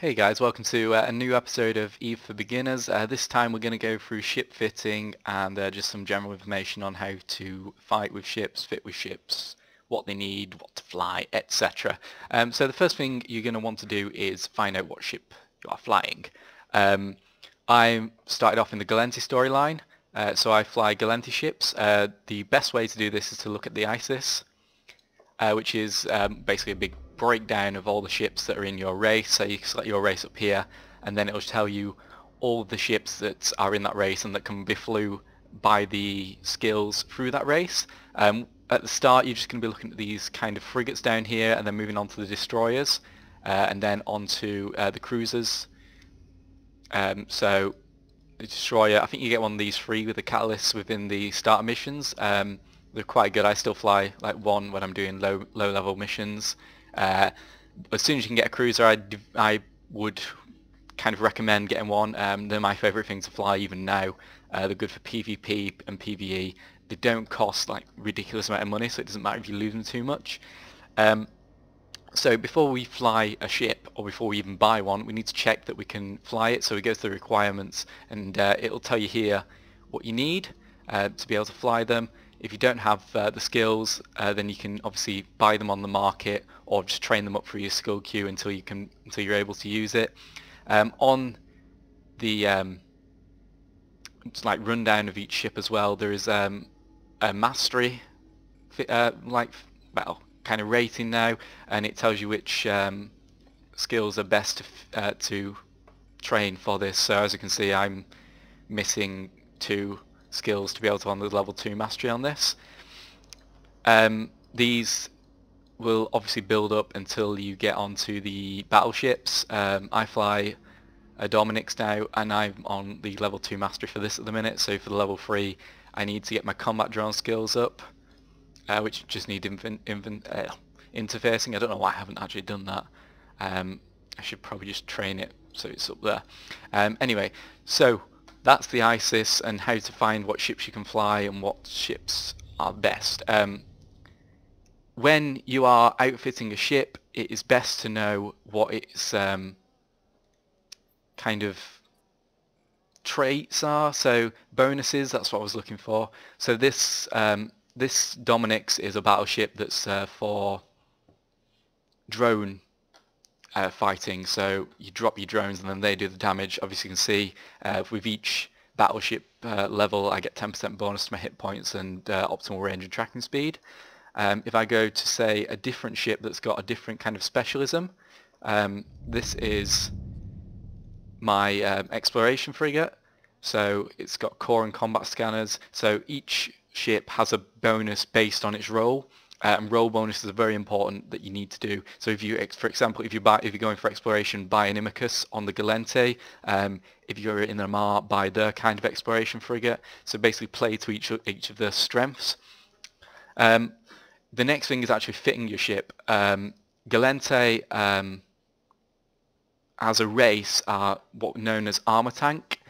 Hey guys, welcome to a new episode of EVE for Beginners. This time we're going to go through ship fitting and just some general information on how to fight with ships, fit with ships, what they need, what to fly, etc. So the first thing you're going to want to do is find out what ship you are flying. I started off in the Gallente storyline, so I fly Gallente ships. The best way to do this is to look at the ISIS, which is basically a big breakdown of all the ships that are in your race. So you can select your race up here, and then it will tell you all of the ships that are in that race and that can be flew by the skills through that race. At the start, you're just going to be looking at these kind of frigates down here, and then moving on to the destroyers, and then onto the cruisers. So the destroyer, I think you get one of these free with the catalysts within the starter missions. They're quite good. I still fly like one when I'm doing low level missions. As soon as you can get a cruiser, I would kind of recommend getting one. They're my favourite thing to fly even now. They're good for PvP and PvE. They don't cost like ridiculous amount of money, so it doesn't matter if you lose them too much. So before we fly a ship, or before we even buy one, we need to check that we can fly it. So we go to the requirements, and it'll tell you here what you need to be able to fly them. If you don't have the skills, then you can obviously buy them on the market, or just train them up through your skill queue until you're able to use it. On the like rundown of each ship as well, there is a mastery kind of rating now, and it tells you which skills are best to train for this. So as you can see, I'm missing 2 skills to be able to on the level 2 mastery on this. These will obviously build up until you get onto the battleships. I fly a Dominix now, and I'm on the level 2 mastery for this at the minute. So for the level 3, I need to get my combat drone skills up, which just need interfacing. I don't know why I haven't actually done that. I should probably just train it so it's up there. Anyway, so that's the ISIS and how to find what ships you can fly and what ships are best. When you are outfitting a ship, it is best to know what its kind of traits are. So bonuses, that's what I was looking for. So this Dominix is a battleship that's for drone fighting. So you drop your drones and then they do the damage. Obviously you can see with each battleship level I get 10% bonus to my hit points and optimal range and tracking speed. If I go to say a different ship that's got a different kind of specialism, this is my exploration frigate. So it's got core and combat scanners. So each ship has a bonus based on its role. And role bonuses are very important that you need to do. So if you, for example, if you're going for exploration, buy an Imicus on the Gallente. If you're in the Mar, buy their kind of exploration frigate. So basically play to each of their strengths. The next thing is actually fitting your ship. Gallente as a race are what known as armor tank,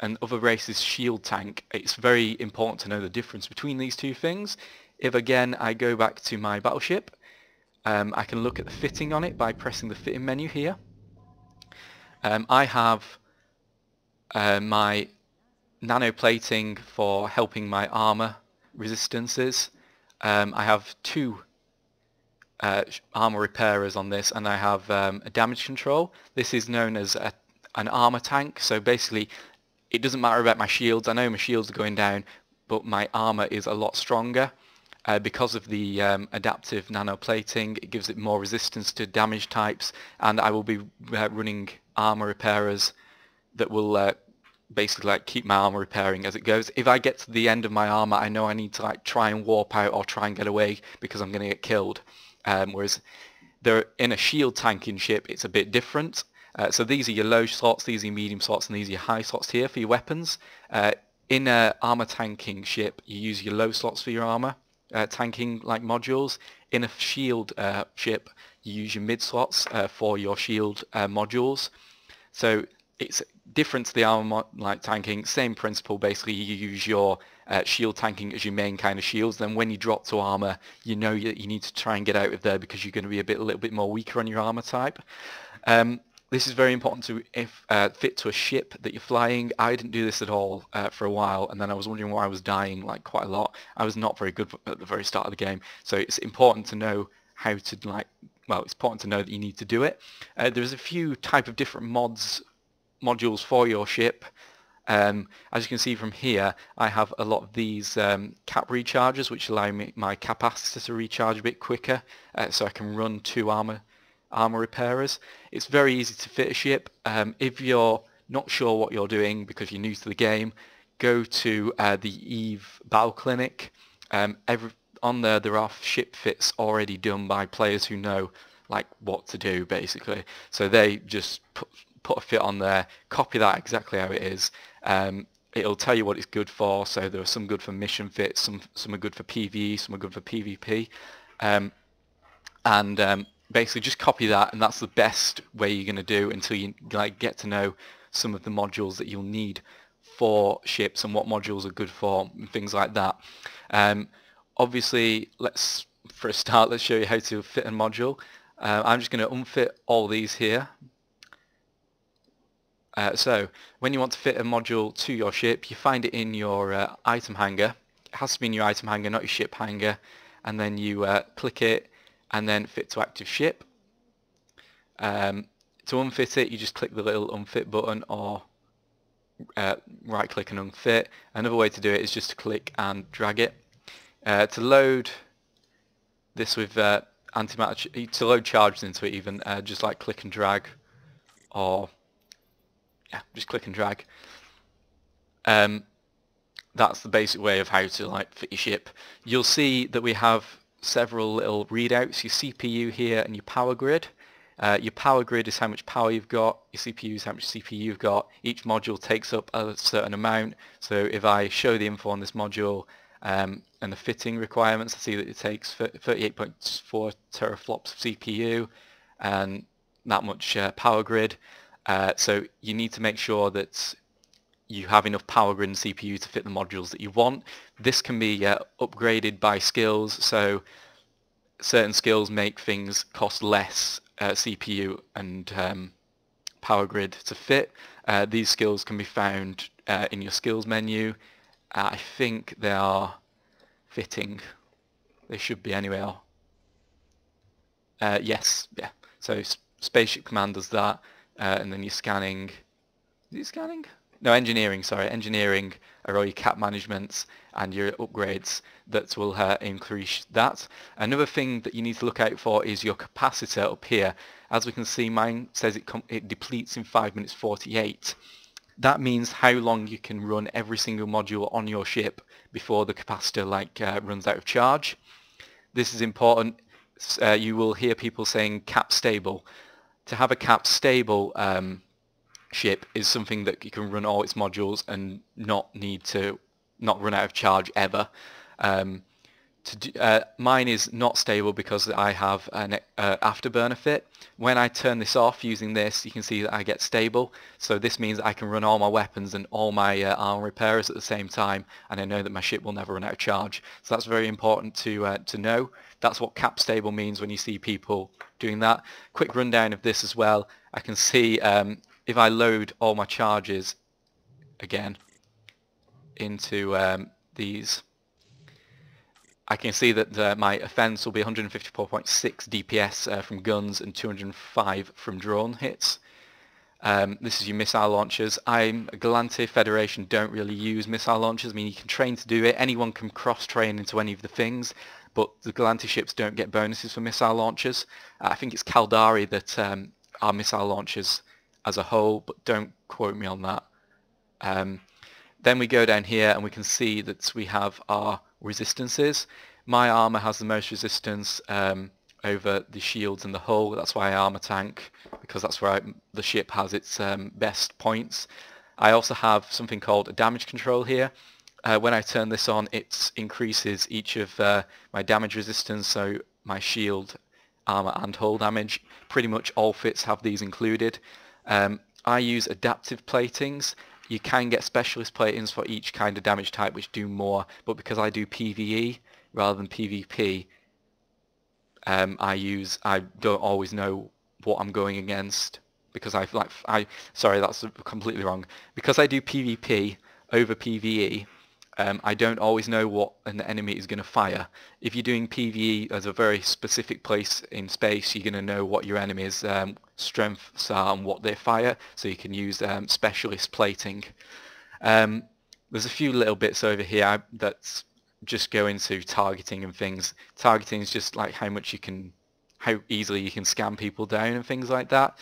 and other races shield tank. It's very important to know the difference between these two things. If again I go back to my battleship, I can look at the fitting on it by pressing the fitting menu here. I have my nanoplating for helping my armor resistances. I have 2 armor repairers on this, and I have a damage control. This is known as an armor tank. So basically it doesn't matter about my shields. I know my shields are going down, but my armor is a lot stronger. Because of the adaptive nanoplating, it gives it more resistance to damage types, and I will be running armor repairers that will basically like keep my armor repairing as it goes. If I get to the end of my armor, I know I need to like try and warp out or try and get away because I'm going to get killed. Whereas they're in a shield tanking ship, it's a bit different. So these are your low slots, these are your medium slots, and these are your high slots here for your weapons. In a armor tanking ship, you use your low slots for your armor tanking like modules. In a shield ship, you use your mid slots for your shield modules. So it's different to the armor like tanking, same principle. Basically you use your shield tanking as your main kind of shields. Then when you drop to armor, you know that you need to try and get out of there because you're going to be a little bit more weaker on your armor type. This is very important to fit to a ship that you're flying. I didn't do this at all for a while, and then I was wondering why I was dying like quite a lot. I was not very good at the very start of the game, so it's important to know how to it's important to know that you need to do it. There's a few type of different modules for your ship. As you can see from here, I have a lot of these cap recharges, which allow my capacitor to recharge a bit quicker, so I can run 2 armor repairers. It's very easy to fit a ship. If you're not sure what you're doing because you're new to the game, go to the EVE Battle Clinic. On there are ship fits already done by players who know like what to do basically. So they just put a fit on there, copy that exactly how it is. It'll tell you what it's good for. So there are some good for mission fits, some are good for PvE, some are good for PvP, basically just copy that, and that's the best way you're going to do until you get to know some of the modules that you'll need for ships and what modules are good for and things like that. Obviously, for a start, let's show you how to fit a module. I'm just going to unfit all these here. So when you want to fit a module to your ship, you find it in your item hanger. It has to be in your item hanger, not your ship hanger, and then you click it and then fit to active ship. To unfit it, you just click the little unfit button or right click and unfit. Another way to do it is just to click and drag it. To load this with antimatter, to load charges into it even, just like click and drag, or yeah, just click and drag. That's the basic way of how to fit your ship. You'll see that we have several little readouts, your CPU here and your power grid. Your power grid is how much power you've got, your CPU is how much CPU you've got. Each module takes up a certain amount, so if I show the info on this module and the fitting requirements, I see that it takes 38.4 teraflops of CPU and that much power grid. So you need to make sure that you have enough power grid and CPU to fit the modules that you want. This can be upgraded by skills, so certain skills make things cost less CPU and power grid to fit. These skills can be found in your skills menu. I think they are fitting. They should be anyway. Yes, yeah. So Spaceship Command does that, and then you're scanning. Is it scanning? No, engineering, sorry. Engineering are all your cap managements and your upgrades that will increase that. Another thing that you need to look out for is your capacitor up here. As we can see, mine says it depletes in 5 minutes 48. That means how long you can run every single module on your ship before the capacitor runs out of charge. This is important. You will hear people saying cap stable. To have a cap stable ship is something that you can run all its modules and not run out of charge ever. Mine is not stable because I have an afterburner fit. When I turn this off using this, you can see that I get stable. So this means I can run all my weapons and all my armor repairers at the same time, and I know that my ship will never run out of charge. So that's very important to know. That's what cap stable means when you see people doing that. Quick rundown of this as well. I can see if I load all my charges again into these, I can see that my offense will be 154.6 DPS from guns and 205 from drone hits. This is your missile launchers. I'm a Galante Federation, don't really use missile launchers. I mean, you can train to do it. Anyone can cross-train into any of the things, but the Galante ships don't get bonuses for missile launchers. I think it's Caldari that are missile launchers as a whole, but don't quote me on that. Then we go down here and we can see that we have our resistances. My armor has the most resistance over the shields and the hull. That's why I armor tank, because that's where the ship has its best points. I also have something called a damage control here. When I turn this on, it increases each of my damage resistance, so my shield, armor and hull damage. Pretty much all fits have these included. I use adaptive platings. You can get specialist platings for each kind of damage type which do more, but because I do PvE rather than PvP, I don't always know what I'm going against because sorry, that's completely wrong. Because I do PvP over PvE, I don't always know what an enemy is going to fire. If you're doing PvE as a very specific place in space, you're going to know what your enemy's strengths are and what they fire, so you can use specialist plating. There's a few little bits over here that's just go into targeting and things. Targeting is just like how easily you can scam people down and things like that.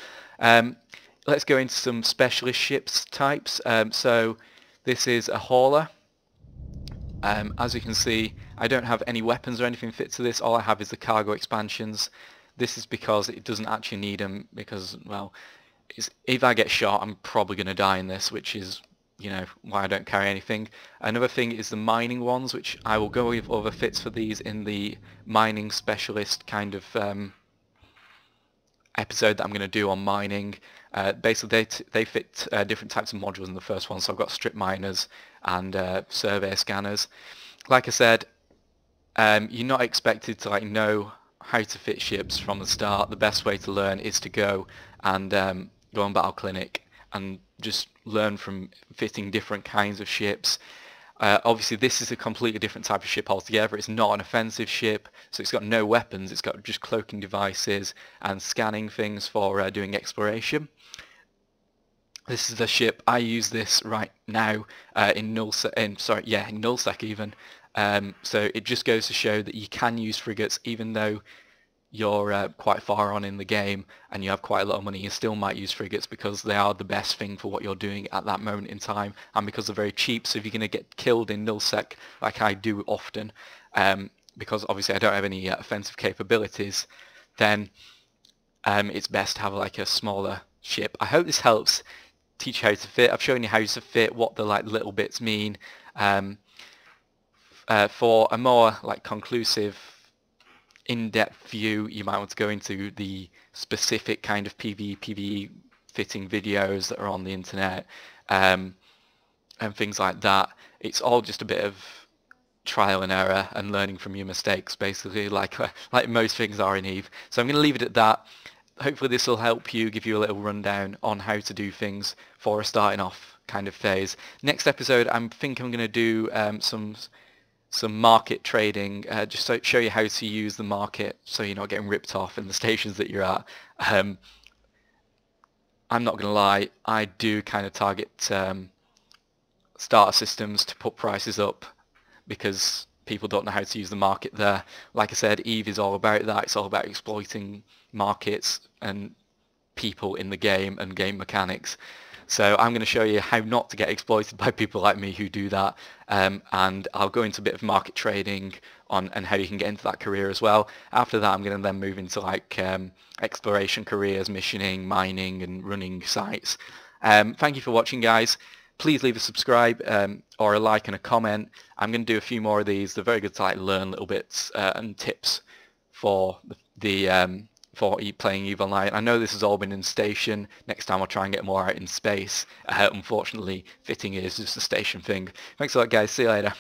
Let's go into some specialist ships types. So this is a hauler. As you can see, I don't have any weapons or anything fit to this. All I have is the cargo expansions. This is because it doesn't actually need them because, well, if I get shot, I'm probably going to die in this, which is, you know, why I don't carry anything. Another thing is the mining ones, which I will go with other fits for these in the mining specialist kind of episode that I'm going to do on mining. Basically, they fit different types of modules in the first one, so I've got strip miners and survey scanners. Like I said, you're not expected to know how to fit ships from the start. The best way to learn is to go and go on Battle Clinic and just learn from fitting different kinds of ships. Obviously this is a completely different type of ship altogether. It's not an offensive ship, so it's got no weapons, it's got just cloaking devices and scanning things for doing exploration. This is the ship. I use this right now in nullsec even. So it just goes to show that you can use frigates even though you're quite far on in the game and you have quite a lot of money. You still might use frigates because they are the best thing for what you're doing at that moment in time, and because they're very cheap. So if you're going to get killed in nullsec, like I do often, because obviously I don't have any offensive capabilities, then it's best to have like a smaller ship. I hope this helps teach you how to fit. I've shown you how to fit, what the little bits mean. For a more conclusive, in-depth view, you might want to go into the specific kind of PvE fitting videos that are on the internet and things like that. It's all just a bit of trial and error and learning from your mistakes, basically, like most things are in EVE. So I'm going to leave it at that. Hopefully this will help you, give you a little rundown on how to do things for a starting off kind of phase. Next episode, I think I'm going to do some market trading, just to show you how to use the market so you're not getting ripped off in the stations that you're at. I'm not going to lie, I do kind of target starter systems to put prices up because people don't know how to use the market there. Like I said, EVE is all about that. It's all about exploiting markets and people in the game and game mechanics. So I'm going to show you how not to get exploited by people like me who do that, and I'll go into a bit of market trading and how you can get into that career as well. After that, I'm going to then move into exploration careers, missioning, mining and running sites. Thank you for watching, guys. Please leave a subscribe or a like and a comment. I'm going to do a few more of these. They're very good to learn little bits and tips for playing EVE Online. I know this has all been in station. Next time I'll try and get more out in space. Unfortunately, fitting is just a station thing. Thanks a lot, guys. See you later.